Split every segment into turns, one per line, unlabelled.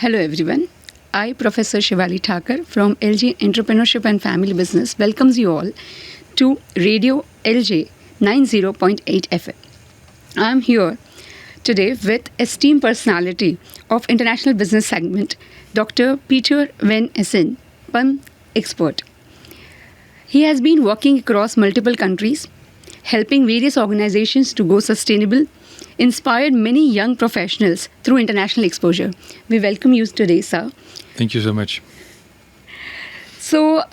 Hello everyone. I, Professor Shivalee Thakar from LG Entrepreneurship and Family Business welcomes you all to Radio LJ 90.8 FM. I am here today with esteemed personality of International Business segment, Dr. Pieter van Essan, PUM expert. He has been working across multiple countries, helping various organizations to go sustainable, inspired many young professionals through international exposure. We welcome you today, sir.
Thank you so much.
So,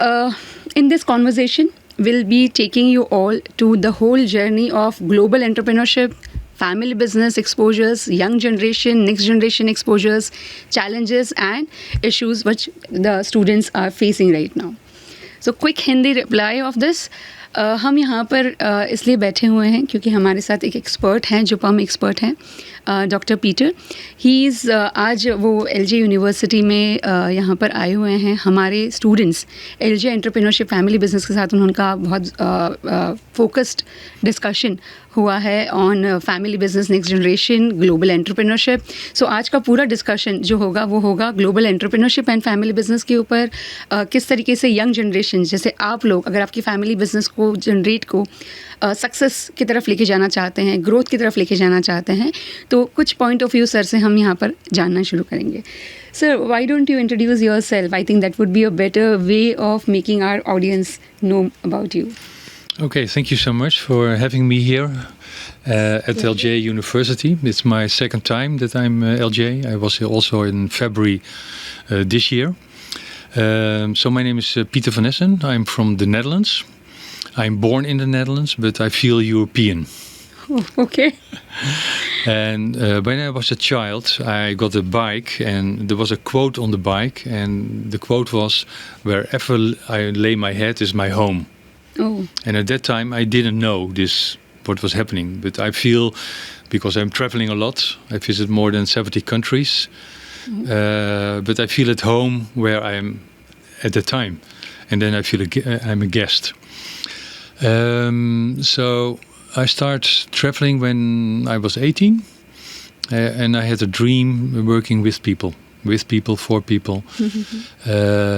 in this conversation, we'll be taking you all to the whole journey of global entrepreneurship, family business exposures, young generation, next generation exposures, challenges and issues which the students are facing right now. So, quick Hindi reply of this. हम यहाँ पर इसलिए बैठे हुए हैं क्योंकि हमारे साथ एक एक्सपर्ट हैं जो पम एक्सपर्ट हैं, डॉक्टर पीटर. ही इज़ आज वो एलजे यूनिवर्सिटी में यहाँ पर आए हुए हैं. हमारे students LJ entrepreneurship family business के साथ उनका बहुत फोकस्ड डिस्कशन हुआ है on family business, next generation, global entrepreneurship. So आज का पूरा डिस्कशन जो होगा वो होगा global entrepreneurship and family business के ऊपर. किस तरीके से यंग जनरेशन जैसे आप लोग अगर आपकी फैमिली बिजनेस को जनरेट को सक्सेस की तरफ लेके जाना चाहते हैं, ग्रोथ की तरफ लेके जाना चाहते हैं, तो कुछ पॉइंट ऑफ व्यू सर से हम यहाँ पर जानना शुरू करेंगे. Sir, why don't you introduce yourself? I think that would be a better way of making our audience know about you.
Okay, thank you so much for having me here at LJ University. It's my second time that I'm LJ. I was here also in February this year. So my name is Pieter van Essan. I'm from the Netherlands. I'm born in the Netherlands, but I feel European.
Oh, okay.
And when I was a child, I got a bike, and there was a quote on the bike, and the quote was, "Wherever I lay my head is my home."
Oh.
And at that time, I didn't know what was happening. But I feel, because I'm traveling a lot, I visit more than 70 countries, but I feel at home where I am at the time. And then I feel I'm a guest. So I started traveling when I was 18, and I had a dream working with people. For people.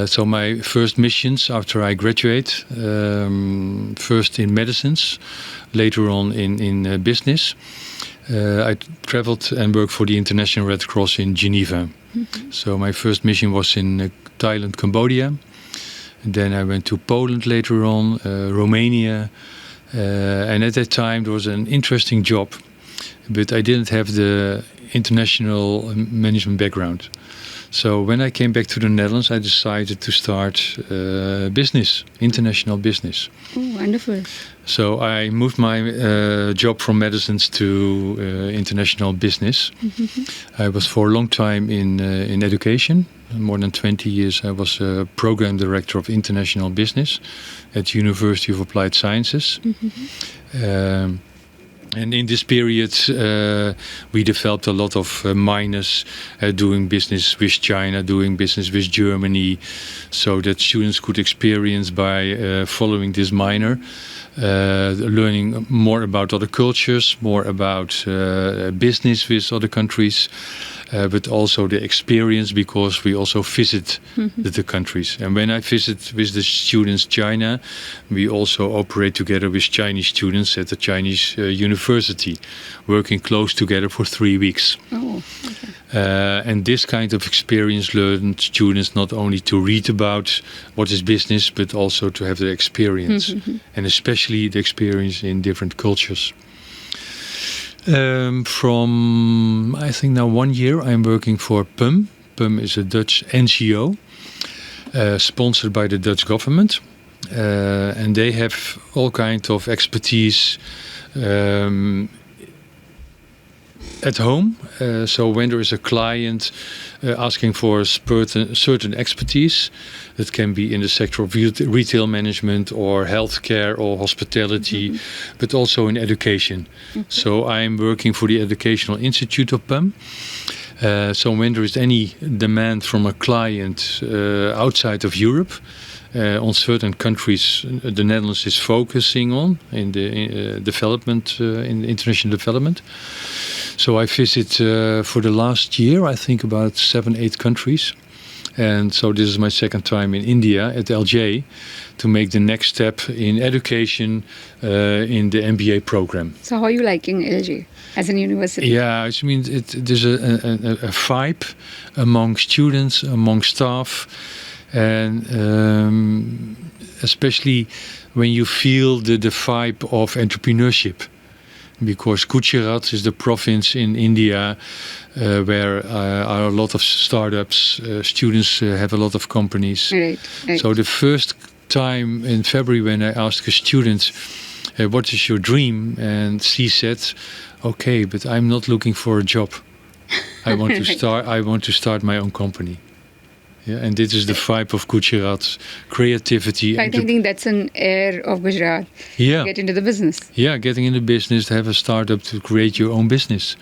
So my first missions after I graduate, first in medicines, later on in business. I traveled and worked for the International Red Cross in Geneva. So my first mission was in Thailand, Cambodia. And then I went to Poland later on, Romania. And at that time there was an interesting job, but I didn't have the international management background. So when I came back to the Netherlands, I decided to start business, international business.
Oh, wonderful.
So I moved my job from medicines to international business. I was for a long time in education. More than 20 years I was a program director of international business at the University of Applied Sciences. And in this period, we developed a lot of minors doing business with China, doing business with Germany, so that students could experience by following this minor, learning more about other cultures, more about business with other countries, but also the experience, because we also visit the countries. And when I visit with the students China, we also operate together with Chinese students at the Chinese university, working close together for 3 weeks.
Oh, okay.
And this kind of experience learned students not only to read about what is business, but also to have the experience, and especially the experience in different cultures. From, I think now 1 year, I'm working for PUM. PUM is a Dutch NGO, sponsored by the Dutch government. And they have all kinds of expertise at home. So when there is a client asking for a certain expertise, it can be in the sector of retail management or healthcare or hospitality, but also in education. So I'm working for the Educational Institute of PUM. So when there is any demand from a client outside of Europe, on certain countries the Netherlands is focusing on in the development, in international development. So I visit for the last year, I think about 7-8 countries. And so this is my second time in India at LJ to make the next step in education in the MBA program.
So how are you liking LG as a university?
Yeah, I mean, there's a vibe among students, among staff, and especially when you feel the vibe of entrepreneurship. Because Gujarat is the province in India where are a lot of startups, students have a lot of companies.
Right.
So the first time in February when I asked a student, what is your dream? And she said, okay, but I'm not looking for a job. I want to start. I want to start my own company. Yeah, and this is the vibe of Gujarat, creativity.
I think that's an air of Gujarat.
Yeah.
Get into the business.
Yeah, getting in the business, to have a startup, to create your own business.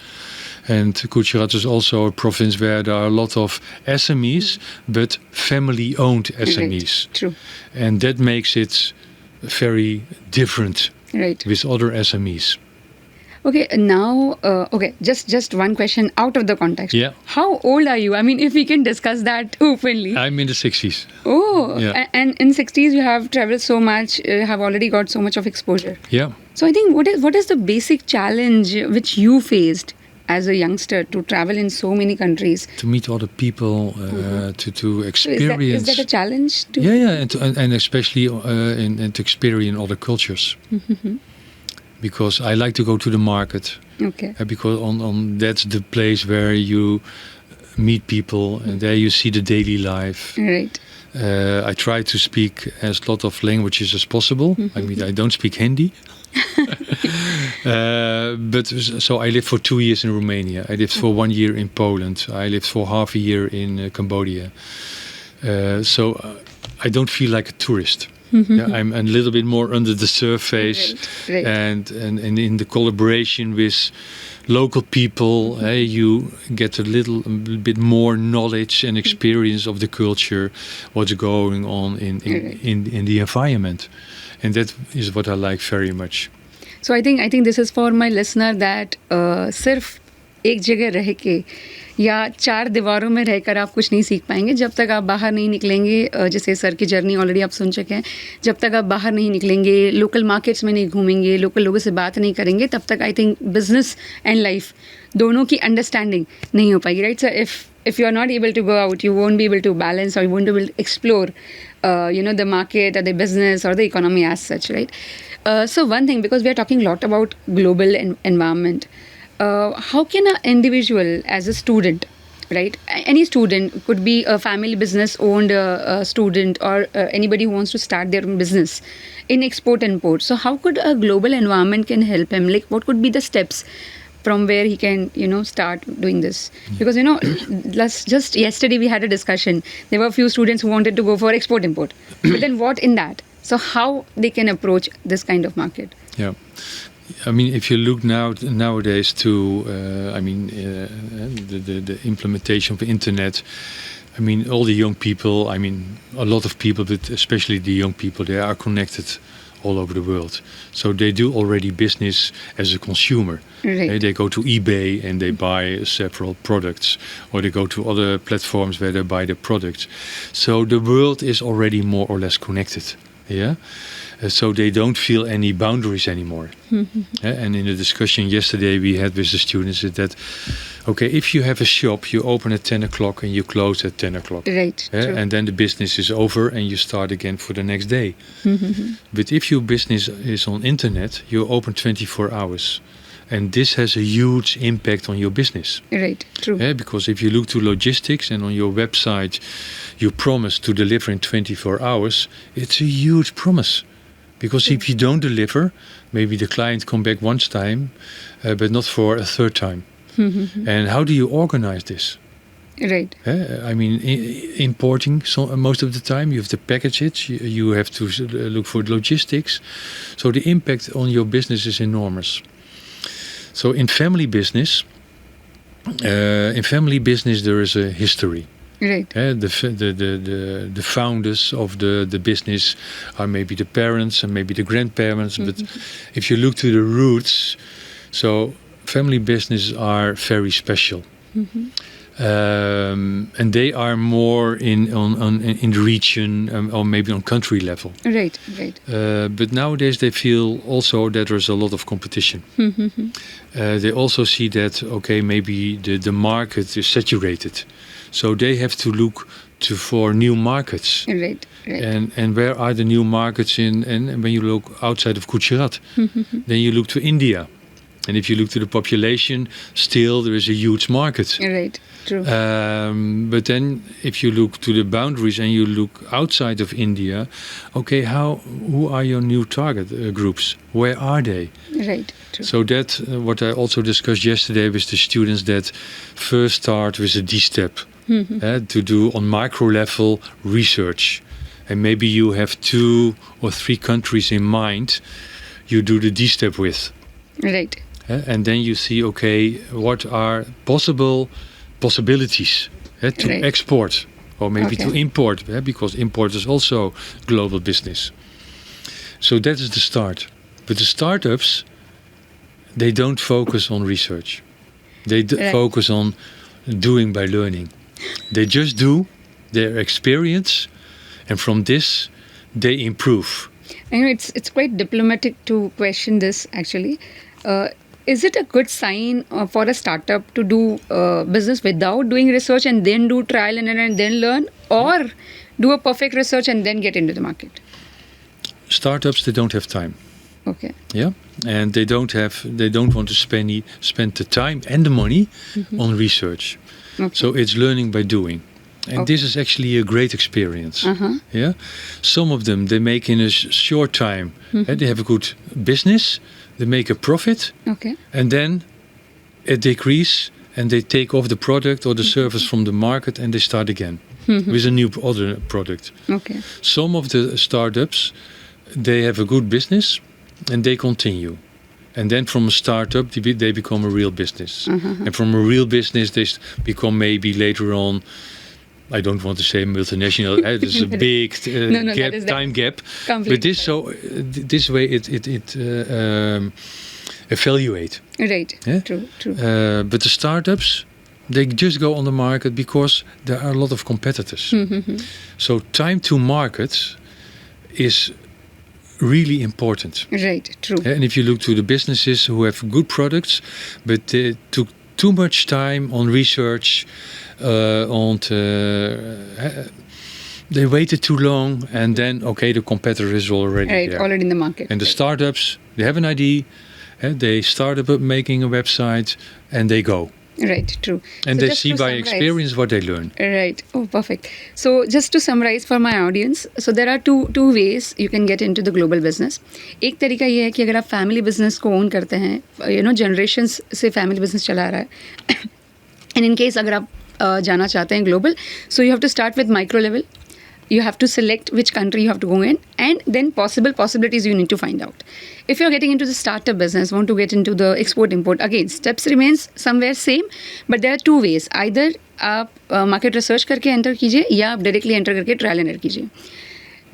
And Gujarat is also a province where there are a lot of SMEs, but family-owned SMEs.
Right. True.
And that makes it very different with other SMEs.
Okay, now, just one question out of the context.
Yeah.
How old are you? I mean, if we can discuss that openly.
I'm in the 60s.
Oh,
yeah.
And in 60s you have traveled so much, have already got so much of exposure.
Yeah.
So I think what is the basic challenge which you faced as a youngster to travel in so many countries?
To meet other people, to experience.
So is that a challenge?
Yeah, and especially and to experience other cultures. Because I like to go to the market.
Okay.
Because on that's the place where you meet people and there you see the daily life.
Right.
I try to speak as lot of languages as possible. I mean, I don't speak Hindi. But so I lived for 2 years in Romania. I lived for 1 year in Poland. I lived for half a year in Cambodia. So I don't feel like a tourist. Yeah, I'm a little bit more under the surface,
right.
And in the collaboration with local people, you get a little bit more knowledge and experience of the culture, what's going on in the environment, and that is what I like very much.
So I think this is for my listener that सिर्फ एक जगह रह के या 4 दीवारों में रहकर आप कुछ नहीं सीख पाएंगे जब तक आप बाहर नहीं निकलेंगे. जैसे सर की जर्नी ऑलरेडी आप सुन चुके हैं. जब तक आप बाहर नहीं निकलेंगे, लोकल मार्केट्स में नहीं घूमेंगे, लोकल लोगों से बात नहीं करेंगे, तब तक I think business and life दोनों की अंडरस्टैंडिंग नहीं हो पाएगी. Right sir, if you are not able to go out, you won't be able to balance or you won't be able to explore the market or the business or the economy as such, right? So one thing, because we are talking a lot about global environment, how can an individual as a student, right, any student, could be a family business owned student or anybody who wants to start their own business in export and import, so how could a global environment can help him? Like what could be the steps from where he can start doing this? Because just yesterday we had a discussion. There were a few students who wanted to go for export import, but then what in that? So how they can approach this kind of market?
Yeah, I mean, if you look nowadays to the implementation of the internet, I mean, all the young people, I mean, a lot of people, but especially the young people, they are connected all over the world. So they do already business as a consumer.
Right.
They go to eBay and they buy several products, or they go to other platforms where they buy the products. So the world is already more or less connected. Yeah. So they don't feel any boundaries anymore. And in the discussion yesterday we had with the students is that, okay, if you have a shop, you open at 10 o'clock and you close at 10 o'clock.
Right. True.
And then the business is over and you start again for the next day. But if your business is on internet, you open 24 hours. And this has a huge impact on your business.
Right, true.
Because if you look to logistics and on your website, you promise to deliver in 24 hours, it's a huge promise. Because if you don't deliver, maybe the client come back one time, but not for a third time. And how do you organize this?
Right.
I mean, importing, so most of the time you have to package it, you have to look for logistics. So the impact on your business is enormous. So in family business, there is a history.
Right.
The founders of the business are maybe the parents and maybe the grandparents. But if you look to the roots, so family businesses are very special. And they are more in the region or maybe on country level.
Right.
But nowadays they feel also that there's a lot of competition. They also see that, okay, maybe the market is saturated. So they have to look for new markets.
Right.
And where are the new markets in? And when you look outside of Gujarat, then you look to India. And if you look to the population, still there is a huge market.
Right. True.
But then if you look to the boundaries and you look outside of India, okay, who are your new target groups? Where are they?
Right. True.
So that what I also discussed yesterday with the students, that first start with a D-step to do on micro level research. And maybe you have 2 or 3 countries in mind you do the D-step with.
Right.
And then you see, okay, what are possibilities to export or maybe to import, because import is also global business. So that is the start. But the startups, they don't focus on research. They focus on doing by learning. They just do their experience, and from this, they improve.
I know it's quite diplomatic to question this, actually. Is it a good sign for a startup to do business without doing research and then do trial and error and then learn, or do a perfect research and then get into the market?
Startups, they don't have time.
Okay.
Yeah, and they don't want to spend the time and the money on research.
Okay.
So it's learning by doing. And this is actually a great experience. Yeah, some of them they make in a short time. They have a good business, they make a profit, and then it decreases, and they take off the product or the service from the market, and they start again with a new other product.
Okay.
Some of the startups, they have a good business, and they continue. And then from a startup, they become a real business. And from a real business, they become maybe later on, I don't want to say multinational. There's a big time gap.
Completely.
But this way it evaluate.
Right.
Yeah?
True.
But the startups, they just go on the market because there are a lot of competitors. So time to market is really important.
Right. True.
And if you look to the businesses who have good products, but they took too much time on research, they waited too long, and then the competitor is already there.
Already in the market.
And the startups, they have an idea, they start up making a website, and they go.
Right, true.
And so they see by experience what they learn.
Right. Oh, perfect. So just to summarize for my audience, so there are two ways you can get into the global business. एक तरीका ये है कि अगर आप family business को own करते हैं, generations से family business चला रहा है, and in case अगर आप जाना चाहते हैं global, so you have to start with micro level. You have to select which country you have to go in, and then possibilities you need to find out. If you're getting into the startup business, want to get into the export-import, again, steps remains somewhere same, but there are 2 ways. Either आप market research करके enter कीजिए, या आप directly enter करके trial and error कीजिए.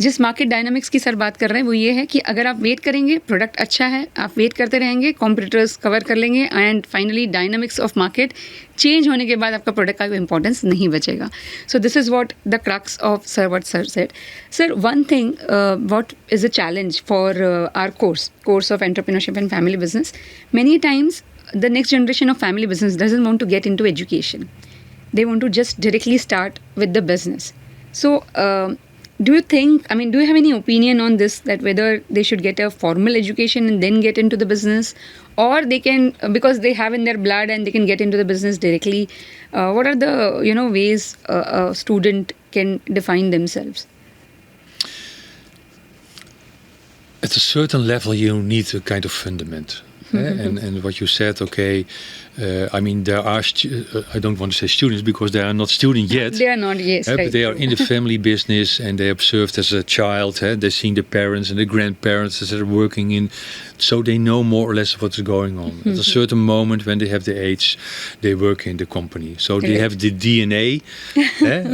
जिस market dynamics की sir बात कर रहे हैं वो ये है कि अगर आप वेट करेंगे, प्रोडक्ट अच्छा है, आप वेट करते रहेंगे, कॉम्पिटिटर्स कवर कर लेंगे, and finally dynamics of market change होने के बाद आपका प्रोडक्ट का कोई इंपॉर्टेंस नहीं बचेगा. So this is what the crux of sir what sir said. Sir, one thing what is a challenge for our course of entrepreneurship and family business. Many times the next generation of family business doesn't want to get into education. They want to just directly start with the business. So, do you have any opinion on this, that whether they should get a formal education and then get into the business, or they can, because they have in their blood and they can get into the business directly? What are the, ways a student can define themselves?
At a certain level, you need a kind of fundament. And what you said, there are, I don't want to say students because they are not students yet.
They are not, yes. Right.
But they are in the family business, and they observed as a child. They've seen the parents and the grandparents that are working in, so they know more or less what's going on. At a certain moment when they have the age, they work in the company. So they have the DNA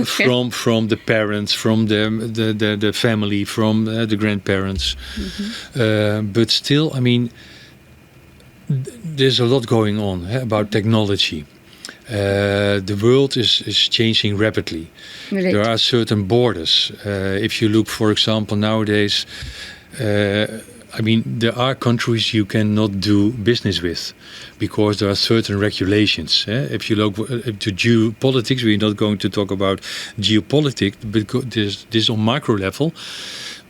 from the parents, from the family, from the grandparents. But still, there's a lot going on about technology. The world is changing rapidly.
Right.
There are certain borders. If you look, for example, nowadays, there are countries you cannot do business with because there are certain regulations. If you look to geopolitics, we're not going to talk about geopolitics, because this is on macro level.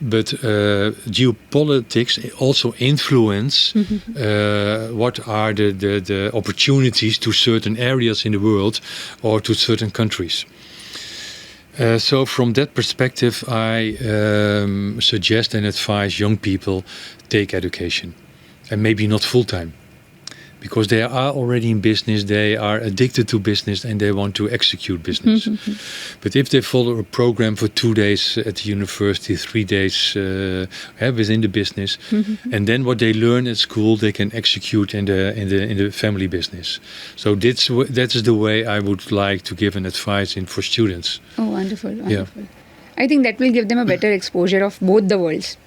But geopolitics also influence what are the opportunities to certain areas in the world or to certain countries. So from that perspective, I suggest and advise young people take education, and maybe not full-time, because they are already in business, they are addicted to business, and they want to execute business. But if they follow a program for 2 days at the university, 3 days within the business, and then what they learn at school, they can execute in the family business. So that is the way I would like to give an advice for students.
Oh, wonderful. Yeah. I think that will give them a better exposure of both the worlds,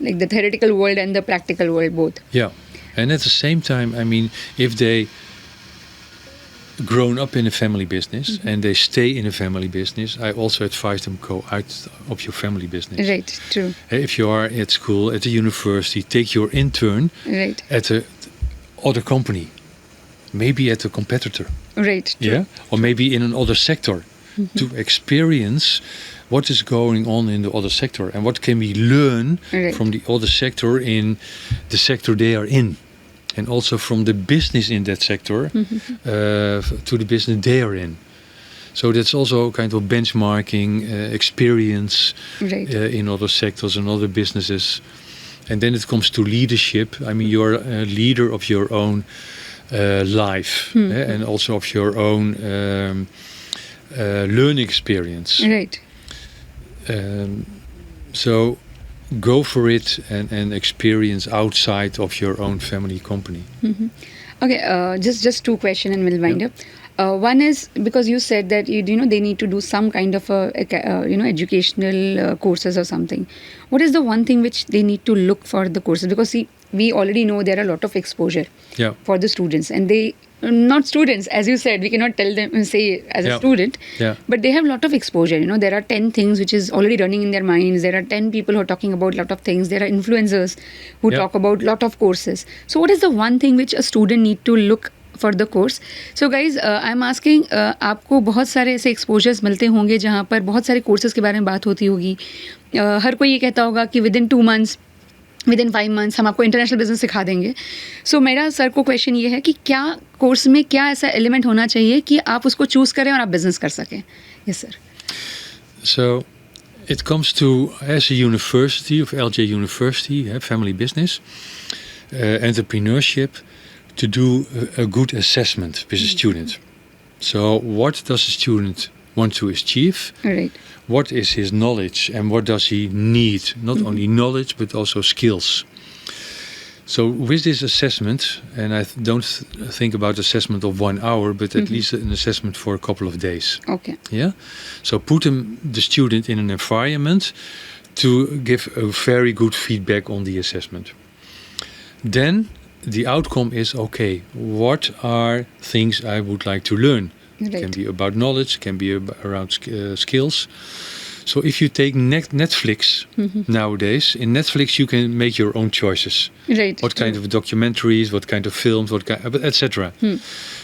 like the theoretical world and the practical world, both.
Yeah. And at the same time, if they grown up in a family business and they stay in a family business, I also advise them go out of your family business.
Right, true.
If you are at school, at the university, take your intern at a other company, maybe at a competitor.
Right, true.
Yeah, or maybe in another sector to experience what is going on in the other sector and what can we learn from the other sector in the sector they are in, and also from the business in that sector to the business they are in. So that's also kind of benchmarking experience in other sectors and other businesses. And then it comes to leadership. You're a leader of your own life and also of your own learning experience.
Right.
So go for it and experience outside of your own family company.
Okay, just 2 questions and we'll wind up. One is, because you said that they need to do some kind of educational courses or something. What is the one thing which they need to look for the courses? Because see, we already know there are a lot of exposure for the students, and they not students, as you said, we cannot tell them, say as a student, but they have a lot of exposure. There are 10 things which is already running in their minds. There are 10 people who are talking about a lot of things. There are influencers who talk about a lot of courses. So what is the one thing which a student need to look for the course? So guys, I'm asking, आपको बहुत सारे ऐसे exposures मिलते होंगे जहाँ पर बहुत सारे courses के बारे में बात होती होगी. हर कोई ये कहता होगा कि within 2 months, within 5 months हम आपको इंटरनेशनल बिजनेस सिखा देंगे. सो मेरा सर को क्वेश्चन ये है कि क्या कोर्स में क्या ऐसा एलिमेंट होना चाहिए कि आप उसको चूज करें और आप बिजनेस कर सकें? Yes sir.
So it comes to, as a university of LJ University, family business, entrepreneurship, to do a good assessment with a student. So what does a student want to achieve?
Right.
What is his knowledge and what does he need? Not only knowledge but also skills. So with this assessment, and I don't think about assessment of 1 hour, but at least an assessment for a couple of days.
Okay.
Yeah. So put the student in an environment to give a very good feedback on the assessment. Then the outcome is, okay, what are things I would like to learn? It can be about knowledge, can be around skills. So if you take Netflix nowadays, in Netflix you can make your own choices.
Right.
What kind of documentaries, what kind of films, etc.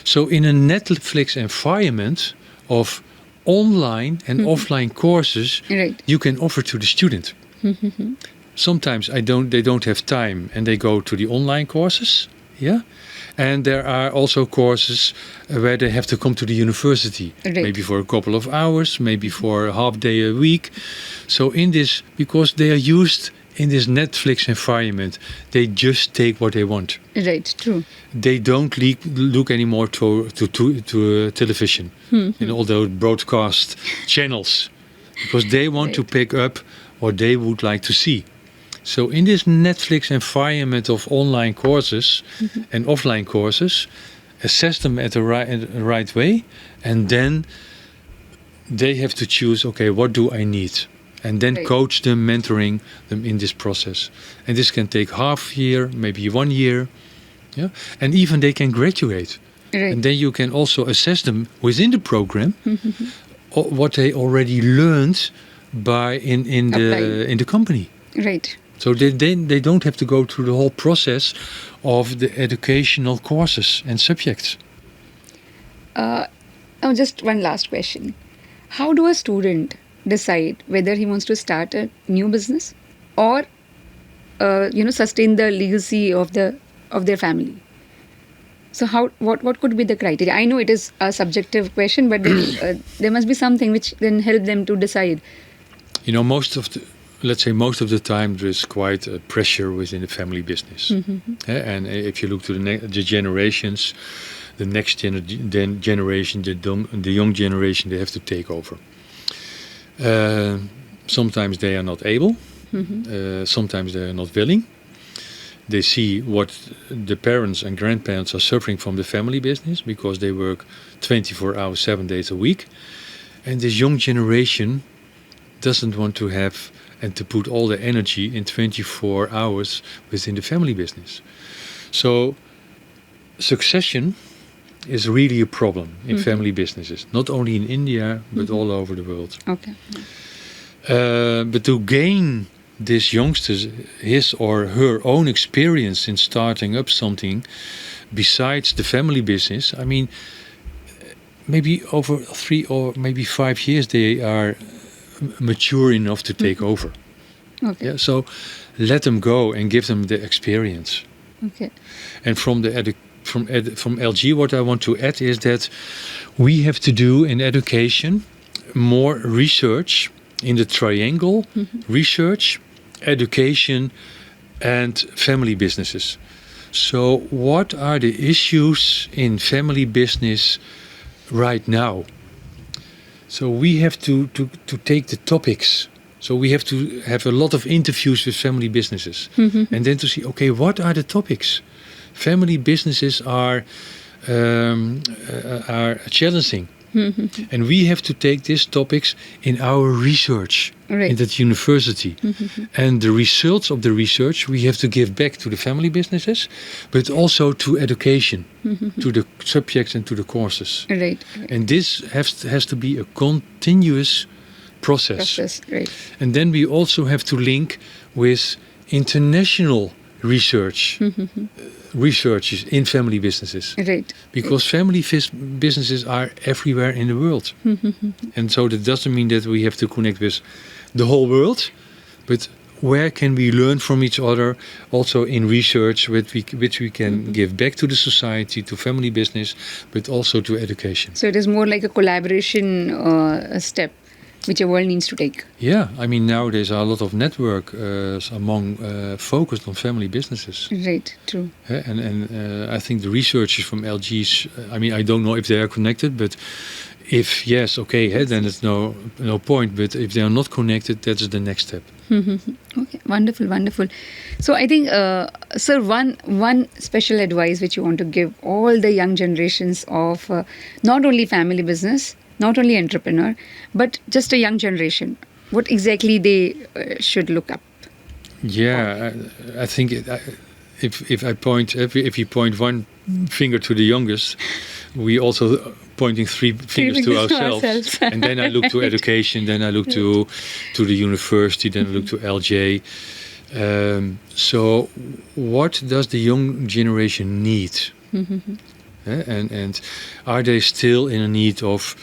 So in a Netflix environment of online and offline courses, you can offer to the student. Sometimes they don't have time and they go to the online courses. Yeah. And there are also courses where they have to come to the university, maybe for a couple of hours, maybe for a half day a week. So in this, because they are used in this Netflix environment, they just take what they want.
Right, true.
They don't look anymore to television in all those broadcast channels, because they want to pick up what they would like to see. So in this Netflix environment of online courses and offline courses, assess them at the right way, and then they have to choose, okay, what do I need? And then coach them, mentoring them in this process. And this can take half year, maybe 1 year, Yeah, and even they can graduate,
Right.
and then you can also assess them within the program what they already learned in
Applied.
the company.
Right.
So they don't have to go through the whole process of the educational courses and subjects.
Now, just one last question. How do a student decide whether he wants to start a new business or, sustain the legacy of their family? So, what could be the criteria? I know it is a subjective question, but then, there must be something which then help them to decide.
You know, most of the time there is quite a pressure within the family business. And if you look to the generations, the next generation, the young generation, they have to take over. Sometimes they are not able. Sometimes they are not willing. They see what the parents and grandparents are suffering from the family business because they work 24 hours, 7 days a week. And this young generation doesn't want to have and to put all the energy in 24 hours within the family business. So succession is really a problem in family businesses, not only in India, but all over the world.
Okay.
But to gain this youngster's his or her own experience in starting up something besides the family business, I mean, maybe over 3 or maybe 5 years they are mature enough to take over.
Okay.
Yeah, so let them go and give them the experience.
Okay.
And from LG, what I want to add is that we have to do in education more research in the triangle: research, education, and family businesses. So what are the issues in family business right now? So we have to take the topics. So we have to have a lot of interviews with family businesses. And then to see, okay, what are the topics? Family businesses are challenging. And we have to take these topics in our research in that university. And the results of the research we have to give back to the family businesses, but also to education, to the subjects and to the courses.
Right.
And this has to be a continuous process.
Right.
And then we also have to link with international researches in family businesses.
Right.
Because family businesses are everywhere in the world. And so that doesn't mean that we have to connect with the whole world, but where can we learn from each other also in research which we can give back to the society, to family business, but also to education.
So it is more like a collaboration step which a world needs to take.
Yeah, I mean, nowadays are a lot of network focused on family businesses.
Right, true.
And I think the researchers from LG's, I mean, I don't know if they are connected, but if yes, okay, then it's no point. But if they are not connected, that's the next step.
Okay, wonderful. So I think, sir, one special advice which you want to give all the young generations of not only family business, not only entrepreneur, but just a young generation, what exactly they should look up?
Yeah, I think if you point one finger to the youngest, we also pointing three fingers to ourselves. And then I look to education, then I look to the university, then I look to LJ. So what does the young generation need? And are they still in a need of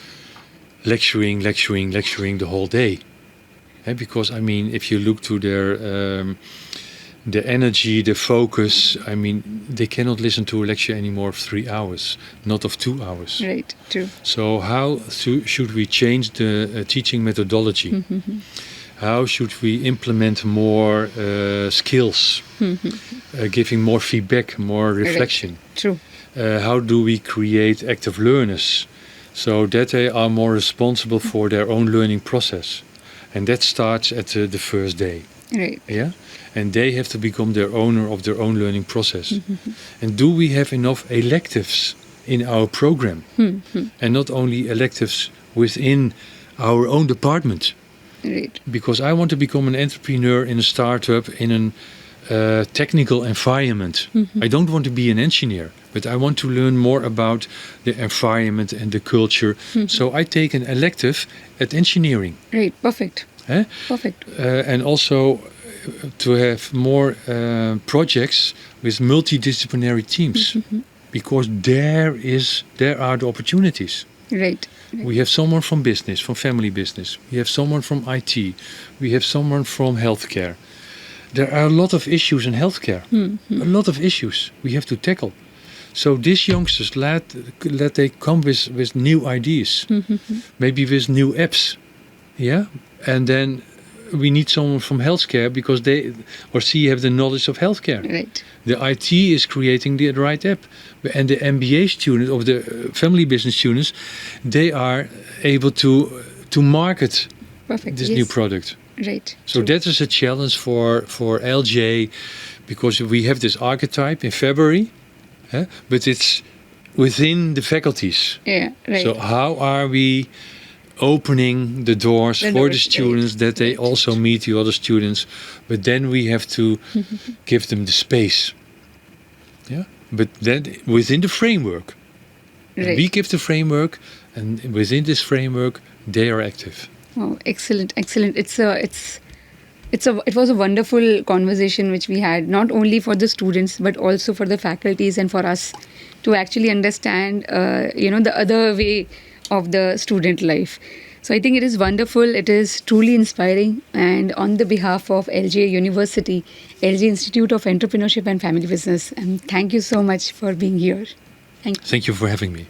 lecturing the whole day? Because I mean, if you look to their the energy, the focus, I mean, they cannot listen to a lecture anymore of 3 hours, not of 2 hours.
Right, true.
So how should we change the teaching methodology? How should we implement more skills, giving more feedback, more reflection?
Right. True.
How do we create active learners so that they are more responsible for their own learning process? And that starts at the first day.
Right.
Yeah? And they have to become their owner of their own learning process. And do we have enough electives in our program? And not only electives within our own department.
Right.
Because I want to become an entrepreneur in a startup, in technical environment. I don't want to be an engineer, but I want to learn more about the environment and the culture. So I take an elective at engineering.
Right. Perfect. Perfect.
And also to have more projects with multidisciplinary teams, because there are the opportunities.
Right.
We have someone from business, from family business. We have someone from IT. We have someone from healthcare. There are a lot of issues in healthcare. A lot of issues we have to tackle. So these youngsters, let they come with new ideas, maybe with new apps, yeah. And then we need someone from healthcare because they or she have the knowledge of healthcare.
Right.
The IT is creating the right app, and the MBA student of the family business students, they are able to market
Perfect.
this
Yes.
new product.
Right.
So
True.
that is a challenge for LJ, because we have this archetype in February, but it's within the faculties.
Yeah. Right.
So how are we opening the doors
The
for
doors,
the students that they
right.
also meet the other students, but then we have to give them the space. Yeah, but then within the framework,
Right.
we give the framework, and within this framework they are active.
Oh, excellent, excellent. It was a wonderful conversation which we had, not only for the students but also for the faculties and for us to actually understand, the other way of the student life. So I think it is wonderful. It is truly inspiring. And on the behalf of LJ University, LJ Institute of Entrepreneurship and Family Business, thank you so much for being here. Thank you.
Thank you for having me.